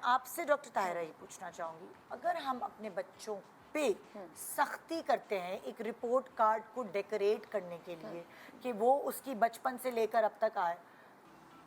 आपसे डॉक्टर ताहिरा ही पूछना चाहूँगी, अगर हम अपने बच्चों पे सख्ती करते हैं एक रिपोर्ट कार्ड को डेकोरेट करने के लिए कि वो उसकी बचपन से लेकर अब तक आए,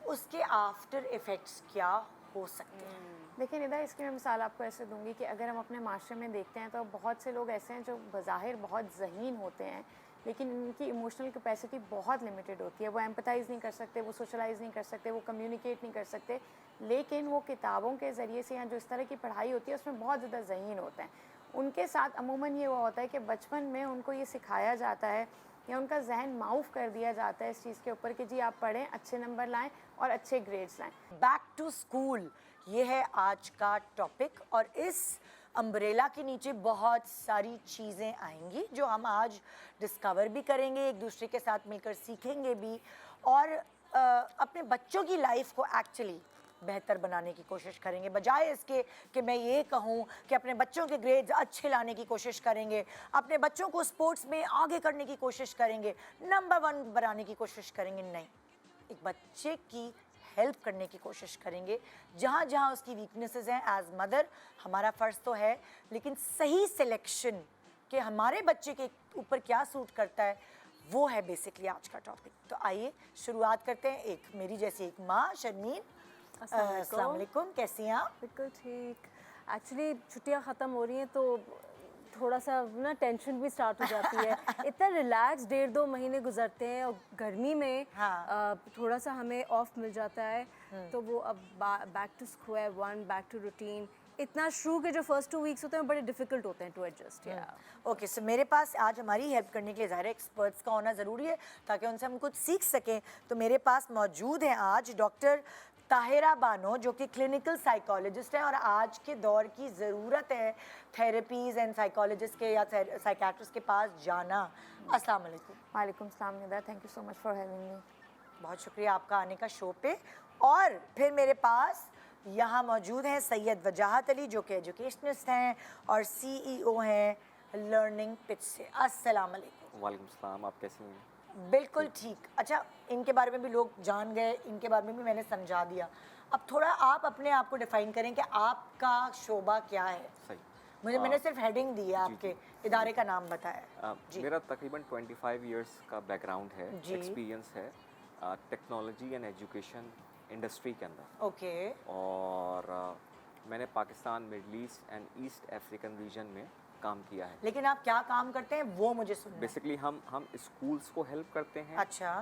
उसके आफ्टर इफ़ेक्ट्स क्या हो सकते हैं? देखिए निदा, इसकी मैं मिसाल आपको ऐसे दूंगी कि अगर हम अपने माशरे में देखते हैं तो बहुत से लोग ऐसे हैं जो बज़ाहिर बहुत ज़हीन होते हैं, लेकिन उनकी इमोशनल कैपेसिटी बहुत लिमिटेड होती है। वो एम्पथाइज़ नहीं कर सकते, वो सोशलाइज़ नहीं कर सकते, वो कम्युनिकेट नहीं कर सकते, लेकिन वो किताबों के ज़रिए से या जो इस तरह की पढ़ाई होती है उसमें बहुत ज़्यादा ज़हीन होते हैं। उनके साथ अमूमन ये हुआ होता है कि बचपन में उनको ये सिखाया जाता है या उनका जहन माउफ कर दिया जाता है इस चीज़ के ऊपर कि जी आप पढ़ें, अच्छे नंबर लाएं और अच्छे ग्रेड्स लाएं। बैक टू स्कूल ये है आज का टॉपिक, और इस अम्ब्रेला के नीचे बहुत सारी चीज़ें आएंगी जो हम आज डिस्कवर भी करेंगे, एक दूसरे के साथ मिलकर सीखेंगे भी, और अपने बच्चों की लाइफ को एक्चुअली बेहतर बनाने की कोशिश करेंगे, बजाय इसके कि मैं ये कहूँ कि अपने बच्चों के ग्रेड्स अच्छे लाने की कोशिश करेंगे, अपने बच्चों को स्पोर्ट्स में आगे करने की कोशिश करेंगे, नंबर 1 बनाने की कोशिश करेंगे। नहीं, एक बच्चे की हेल्प करने की कोशिश करेंगे जहाँ जहाँ उसकी वीकनेसेस हैं। एज मदर हमारा फ़र्ज़ तो है, लेकिन सही सिलेक्शन कि हमारे बच्चे के ऊपर क्या सूट करता है वो है बेसिकली आज का टॉपिक। तो आइए शुरुआत करते हैं। एक मेरी जैसी एक माँ शर्मीन, अस्सलाम वालेकुम, कैसी हैं आप? बिल्कुल ठीक। एक्चुअली छुट्टियां ख़त्म हो रही हैं तो थोड़ा सा ना टेंशन भी स्टार्ट हो जाती है। इतना रिलैक्स 1.5-2 महीने गुजरते हैं और गर्मी में थोड़ा सा हमें ऑफ मिल जाता है, तो वो अब back to square one, back to routine. इतना शुरू के जो फर्स्ट 2 वीक्स होते हैं बड़े डिफिकल्ट होते हैं टू एडजस्ट। ओके, सो मेरे पास आज हमारी हेल्प करने के लिए ज़ाहिर है एक्सपर्ट्स का होना ज़रूरी है ताकि उनसे हम कुछ सीख सकें। तो मेरे पास मौजूद हैं आज डॉक्टर ताहिरा बानो, जो कि क्लिनिकल साइकोलॉजिस्ट हैं, और आज के दौर की ज़रूरत है थेरेपीज़ एंड साइकोलॉजिस्ट के या साइकेट्रिस्ट के पास जाना। अस्सलाम वालेकुम। वालेकुम सलाम Nida, thank you so much for having me. बहुत शुक्रिया आपका आने का शो पे। और फिर मेरे पास यहाँ मौजूद हैं सैयद वजाहत अली, जो कि एजुकेशनिस्ट हैं और CEO हैं लर्निंग पिच से। अस्सलाम वालेकुम। वालेकुम सलाम, आप कैसी हैं? बिल्कुल ठीक। अच्छा, इनके बारे में भी लोग जान गए, इनके बारे में भी मैंने समझा दिया। अब थोड़ा आप अपने आप को डिफाइन करें कि आपका शोबा क्या है। सही। मैंने सिर्फ हेडिंग दी है, आपके इदारे का नाम बताया। मेरा तकरीबन 25 इयर्स का बैकग्राउंड है, जी। एक्सपीरियंस है टेक्नोलॉजी एंड एजुकेशन इंडस्ट्री के अंदर। ओके। और मैंने Pakistan, middle east and east African region में काम किया है। लेकिन आप क्या काम करते हैं वो मुझे सुनना है। बेसिकली हम स्कूल्स को हेल्प करते हैं। अच्छा।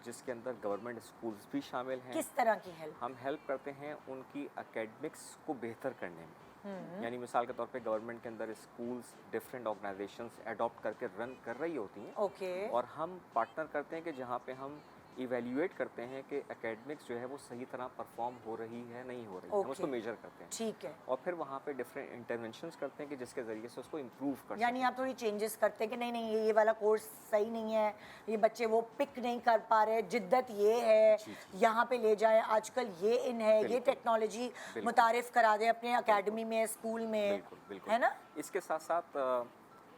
जिसके अंदर गवर्नमेंट स्कूल्स भी शामिल हैं। किस तरह की हेल्प? हम हेल्प करते हैं उनकी एकेडमिक्स को बेहतर करने में। यानी मिसाल के तौर पे गवर्नमेंट के अंदर स्कूल्स डिफरेंट ऑर्गेनाइजेशंस अडॉप्ट करके रन कर रही होती हैं। ओके। और हम पार्टनर करते हैं कि जहाँ पे हम इवेल्युएट करते हैं कि एकेडमिक्स जो है वो सही तरह परफॉर्म हो रही है, नहीं हो रही है, हम उसको मेजर करते हैं। ठीक है। और फिर वहाँ पे डिफरेंट इंटरवेंशंस करते हैं कि जिसके ज़रिए से उसको इम्प्रूव कर यानी आप थोड़ी चेंजेस करते हैं कि नहीं नहीं ये वाला कोर्स सही नहीं है, ये बच्चे वो पिक नहीं कर पा रहे, जिद्दत ये है, यहाँ पे ले जाएं, आजकल ये इन है, ये टेक्नोलॉजी मुतारिफ करा दें अपने अकेडमी में, स्कूल में। बिल्कुल बिल्कुल, है ना। इसके साथ साथ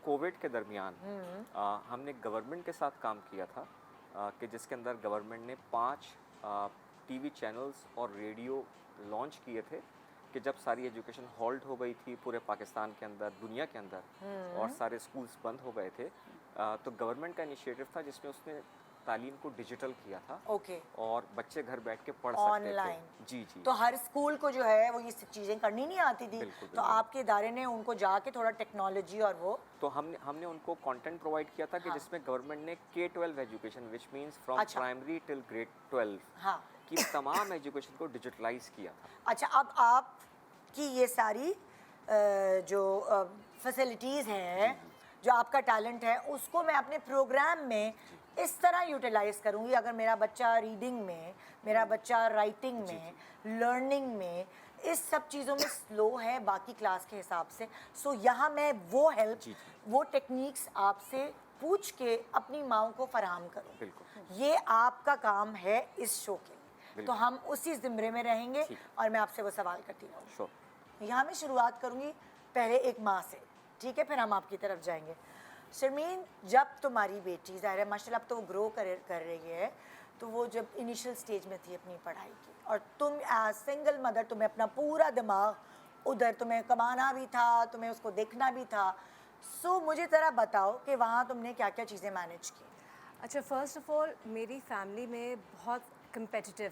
कोविड के दरमियान हमने गवर्नमेंट के साथ काम किया था कि जिसके अंदर गवर्नमेंट ने 5 टीवी चैनल्स और रेडियो लॉन्च किए थे कि जब सारी एजुकेशन हॉल्ट हो गई थी पूरे पाकिस्तान के अंदर, दुनिया के अंदर, और सारे स्कूल्स बंद हो गए थे, तो गवर्नमेंट का इनिशिएटिव था जिसमें उसने तालीम को डिजिटल किया था। ओके। और बच्चे घर बैठ के पढ़ सकते थे ऑनलाइन। जी जी। तो हर स्कूल को जो है वो ये चीज़ें करनी नहीं आती थी। तो आपके इदारे ने उनको जाके थोड़ा टेक्नोलॉजी और वो तो हमने उनको कंटेंट प्रोवाइड किया था कि जिसमें गवर्नमेंट ने K-12 education which means from primary till grade 12 की तमाम एजुकेशन को डिजिटलाइज किया था। अच्छा, अब आपकी ये सारी जो फैसिलिटीज़ हैं, जो आपका टैलेंट है, उसको मैं अपने प्रोग्राम में इस तरह यूटिलाइज़ करूँगी। अगर मेरा बच्चा रीडिंग में, मेरा बच्चा राइटिंग में, लर्निंग में, इस सब चीज़ों में स्लो है बाकी क्लास के हिसाब से, सो यहाँ मैं वो हेल्प, वो टेक्निक्स आपसे पूछ के अपनी माँओं को फराहम करूँ। बिल्कुल, ये आपका काम है इस शो के, तो हम उसी ज़िम्रे में रहेंगे और मैं आपसे वो सवाल करती रहूँगी। यहाँ मैं शुरुआत करूँगी पहले एक माँ से, ठीक है, फिर हम आपकी तरफ जाएंगे। शर्मीन, जब तुम्हारी बेटी ज़ाहिर है माशाल्लाह अब तो वो ग्रो कर रही है, तो वो जब इनिशियल स्टेज में थी अपनी पढ़ाई की, और तुम एज सिंगल मदर, तुम्हें अपना पूरा दिमाग उधर, तुम्हें कमाना भी था, तुम्हें उसको देखना भी था, सो मुझे ज़रा बताओ कि वहाँ तुमने क्या क्या चीज़ें मैनेज की। अच्छा, फर्स्ट ऑफ ऑल मेरी फैमिली में बहुत कंपेटिटिव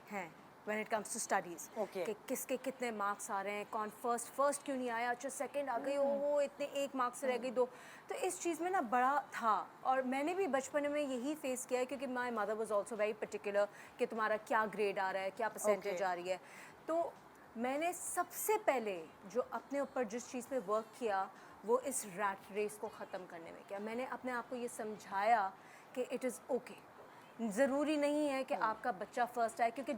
हैं when it comes to studies. Okay. कि किसके कितने मार्क्स आ रहे हैं, कौन फर्स्ट क्यों नहीं आया, अच्छा सेकंड आ गई, वो इतने एक मार्क्स से रह गई दो। तो इस चीज़ में ना बड़ा था, और मैंने भी बचपन में यही फेस किया है, क्योंकि my mother was also very particular कि तुम्हारा क्या ग्रेड आ रहा है, क्या परसेंटेज Okay. आ रही है। तो मैंने सबसे पहले जो अपने ऊपर जिस चीज़ पे वर्क किया वो इस रैट रेस को ख़त्म करने में किया। मैंने अपने आप को ये समझाया कि इट इज़ ओके, ज़रूरी नहीं है कि आपका बच्चा फर्स्ट आए, क्योंकि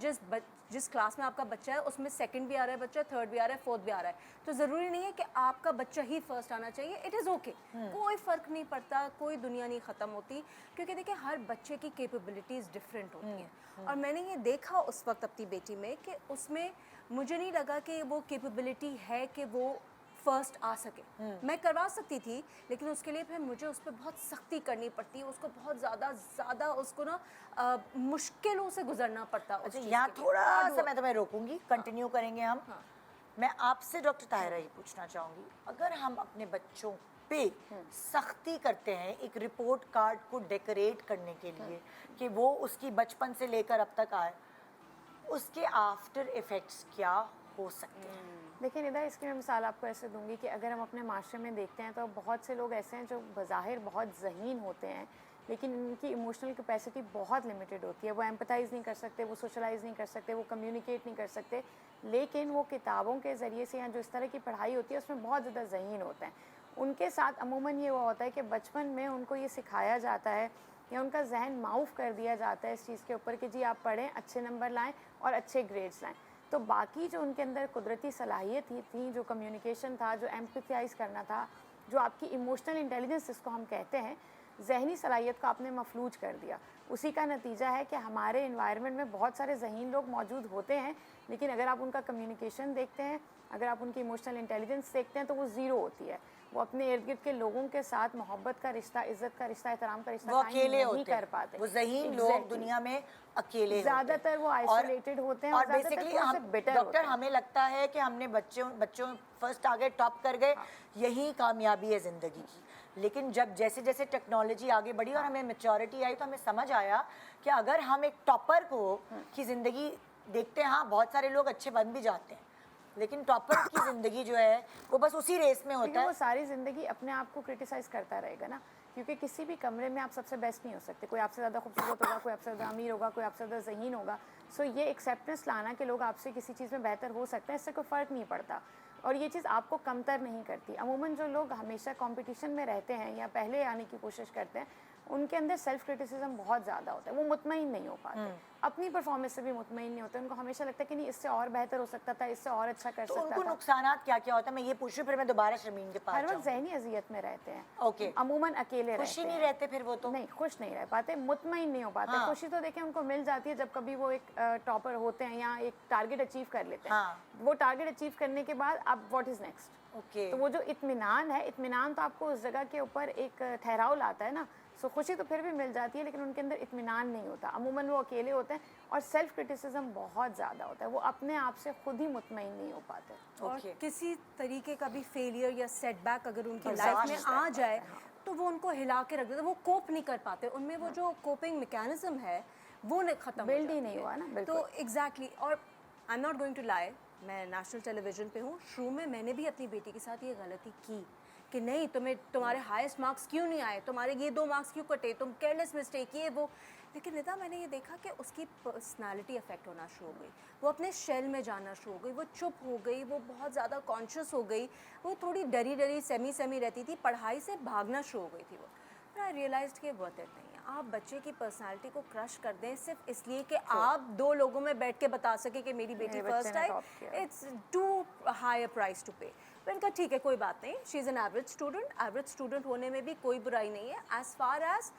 जिस क्लास में आपका बच्चा है उसमें सेकंड भी आ रहा है बच्चा, थर्ड भी आ रहा है, फोर्थ भी आ रहा है, तो ज़रूरी नहीं है कि आपका बच्चा ही फर्स्ट आना चाहिए। इट इज़ ओके, कोई फ़र्क नहीं पड़ता, कोई दुनिया नहीं ख़त्म होती, क्योंकि देखिए हर बच्चे की कैपेबिलिटीज़ डिफरेंट होती हैं। और मैंने ये देखा उस वक्त अपनी बेटी में कि उसमें मुझे नहीं लगा कि वो कैपेबिलिटी है कि वो फर्स्ट आ सके। मैं करवा सकती थी, लेकिन उसके लिए फिर मुझे उस पर बहुत सख्ती करनी पड़ती है, उसको बहुत ज़्यादा उसको ना मुश्किलों से गुजरना पड़ता। अच्छा, यहाँ थोड़ा सा मैं तुम्हें रोकूंगी, कंटिन्यू करेंगे हम। मैं आपसे डॉक्टर ताहिरा ये पूछना चाहूँगी, अगर हम अपने बच्चों पे सख्ती करते हैं एक रिपोर्ट कार्ड को डेकोरेट करने के लिए कि वो उसकी बचपन से लेकर अब तक आए, उसके आफ्टर इफ़ेक्ट्स क्या हो सकते हैं? देखिए निदा, इसकी मैं मिसाल आपको ऐसे दूंगी कि अगर हम अपने माशरे में देखते हैं तो बहुत से लोग ऐसे हैं जो बज़ाहिर बहुत ज़हीन होते हैं, लेकिन उनकी इमोशनल कैपेसिटी बहुत लिमिटेड होती है। वो एम्पथाइज़ नहीं कर सकते, वो सोशलाइज़ नहीं कर सकते, वो कम्युनिकेट नहीं कर सकते, लेकिन वो किताबों के ज़रिए से या जो इस तरह की पढ़ाई होती है उसमें बहुत ज़्यादा ज़हीन होते हैं। उनके साथ अमूमन ये हुआ होता है कि बचपन में उनको ये सिखाया जाता है या उनका जहन माऊफ़ कर दिया जाता है इस चीज़ के ऊपर कि जी आप पढ़ें, अच्छे नंबर लाएँ और अच्छे ग्रेड्स लाएँ। तो बाकी जो उनके अंदर कुदरती सलाहियत थी, जो कम्युनिकेशन था, जो एम्पथाइज़ करना था, जो आपकी इमोशनल इंटेलिजेंस जिसको हम कहते हैं, ज़हनी सलाहियत को आपने मफलूज कर दिया। उसी का नतीजा है कि हमारे इन्वायरमेंट में बहुत सारे ज़हीन लोग मौजूद होते हैं, लेकिन अगर आप उनका कम्युनिकेशन देखते हैं, अगर आप उनकी इमोशनल इंटेलिजेंस देखते हैं, तो वो ज़ीरो होती है। वो अपने इर्द गिर्द के लोगों के साथ मोहब्बत का रिश्ता, इज़्ज़त का रिश्ता, एहतराम का रिश्ता वो कायम अकेले नहीं होते कर पाते। वो ज़हीन लोग दुनिया में अकेले ज़्यादातर वो आइसोलेटेड होते हैं और ज़्यादातर बेसिकली थोड़े से हम बिटर डॉक्टर होते हैं। हमें लगता है कि हमने बच्चों फर्स्ट आ गए, टॉप कर गए, यही कामयाबी है ज़िंदगी की। लेकिन जब जैसे जैसे टेक्नोलॉजी आगे बढ़ी और हमें मैच्योरिटी आई, तो हमें समझ आया कि अगर हम एक टॉपर को की ज़िंदगी देखते हैं, हाँ बहुत सारे लोग अच्छे बन भी जाते हैं, लेकिन टॉपर की ज़िंदगी जो है वो बस उसी रेस में होता है। वो सारी ज़िंदगी अपने आप को क्रिटिसाइज़ करता रहेगा ना, क्योंकि किसी भी कमरे में आप सबसे बेस्ट नहीं हो सकते। कोई आपसे ज़्यादा खूबसूरत होगा, कोई आपसे ज़्यादा अमीर होगा, कोई आपसे ज़्यादा ज़हीन होगा। सो ये एक्सेप्टेंस लाना कि लोग आपसे किसी चीज़ में बेहतर हो सकते हैं, इससे कोई फ़र्क नहीं पड़ता, और ये चीज़ आपको कमतर नहीं करती। अमूमन जो लोग हमेशा कंपटीशन में रहते हैं या पहले आने की कोशिश करते हैं, उनके अंदर सेल्फ क्रिटिसिज्म बहुत ज़्यादा होता है। वो मुतमईन नहीं हो पाते, अपनी परफॉर्मेंस से भी मुतमईन नहीं होते। उनको हमेशा लगता है कि नहीं, इससे और बेहतर हो सकता था, इससे और अच्छा कर तो सकता उनको था। नुकसानात क्या क्या होता है, मैं ये पूछ रही हूँ, फिर मैं दोबारा शर्मीन के पास हर वक्त जाऊँगी। ज़हनी अजियत में रहते हैं। ओके। अमूमन अकेले खुशी रहते नहीं हैं। रहते फिर वो तो। नहीं, खुश नहीं रह पाते, मुतमईन नहीं हो पाते। हाँ। खुशी तो देखिए उनको मिल जाती है जब कभी वो एक टॉपर होते हैं या एक टारगेट अचीव कर लेते हैं। हाँ। वो टारगेट अचीव करने के बाद अब व्हाट इज़ नेक्स्ट। ओके। तो वो जो इत्मीनान है, इत्मीनान तो आपको उस जगह के ऊपर एक ठहराव लाता है ना। सो खुशी तो फिर भी मिल जाती है, लेकिन उनके अंदर इत्मीनान नहीं होता। अमूमन वो अकेले होते हैं और सेल्फ क्रिटिसिज्म बहुत ज़्यादा होता है। वो अपने आप से खुद ही मुतमईन नहीं हो पाते। और किसी तरीके का भी फेलियर या सेटबैक अगर उनकी और लाइफ में exhaust आ जाए तो वो उनको हिला के रख देते, वो कोप नहीं कर पाते, उनमें वो जो कोपिंग मैकेनिज्म है वो खत्म बिल्ड ही नहीं हुआ ना। बिल्कुल। तो एग्जैक्टली। और I am not going to lie, मैं नेशनल टेलीविज़न पे हूँ, शुरू में मैंने भी अपनी बेटी के साथ ये गलती की कि नहीं, तुम्हारे हाईएस्ट मार्क्स क्यों नहीं आए, तुम्हारे ये 2 मार्क्स क्यों कटे, तुम केयरलेस मिस्टेक ये वो। लेकिन निदा, मैंने ये देखा कि उसकी पर्सनालिटी अफेक्ट होना शुरू हो गई, वो अपने शेल में जाना शुरू हो गई, वो चुप हो गई, वो बहुत ज़्यादा कॉन्शियस हो गई, वो थोड़ी डरी सेमी रहती थी, पढ़ाई से भागना शुरू हो गई थी वो। फिर आई रियलाइज्ड कि वर्थ इट नहीं है आप बच्चे की पर्सनालिटी को क्रश कर दें सिर्फ इसलिए कि आप 2 लोगों में बैठ के बता सके कि मेरी बेटी फर्स्ट आई। It's too high price to pay. मैंने कहा ठीक है, कोई बात नहीं, she is an average student होने में भी कोई बुराई नहीं है, as far as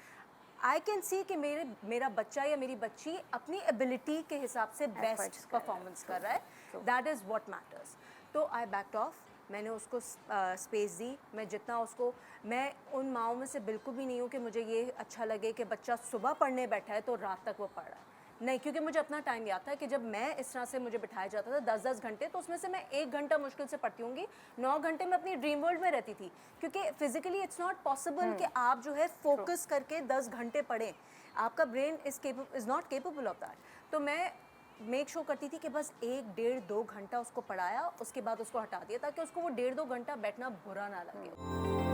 I can see कि मेरा बच्चा या मेरी बच्ची अपनी एबिलिटी के हिसाब से बेस्ट परफॉर्मेंस कर रहा है, दैट इज़ व्हाट मैटर्स। तो आई बैक्ड ऑफ, मैंने उसको स्पेस दी। मैं जितना उसको, मैं उन माओं में से बिल्कुल भी नहीं हूँ कि मुझे ये अच्छा लगे कि बच्चा सुबह पढ़ने बैठा है तो रात तक वो पढ़ रहा है, नहीं, क्योंकि मुझे अपना टाइम याद था कि जब मैं इस तरह से मुझे बिठाया जाता था 10-10 घंटे, तो उसमें से मैं 1 घंटा मुश्किल से पढ़ती होंगी, 9 घंटे मैं अपनी ड्रीम वर्ल्ड में रहती थी, क्योंकि फिजिकली इट्स नॉट पॉसिबल कि आप जो है फोकस करके 10 घंटे पढ़ें, आपका brain is not capable of that. तो मैं मेक श्योर करती थी कि बस 1-1.5-2 घंटा उसको पढ़ाया, उसके बाद उसको हटा दिया, ताकि उसको वो 1.5-2 घंटा बैठना बुरा ना लगे।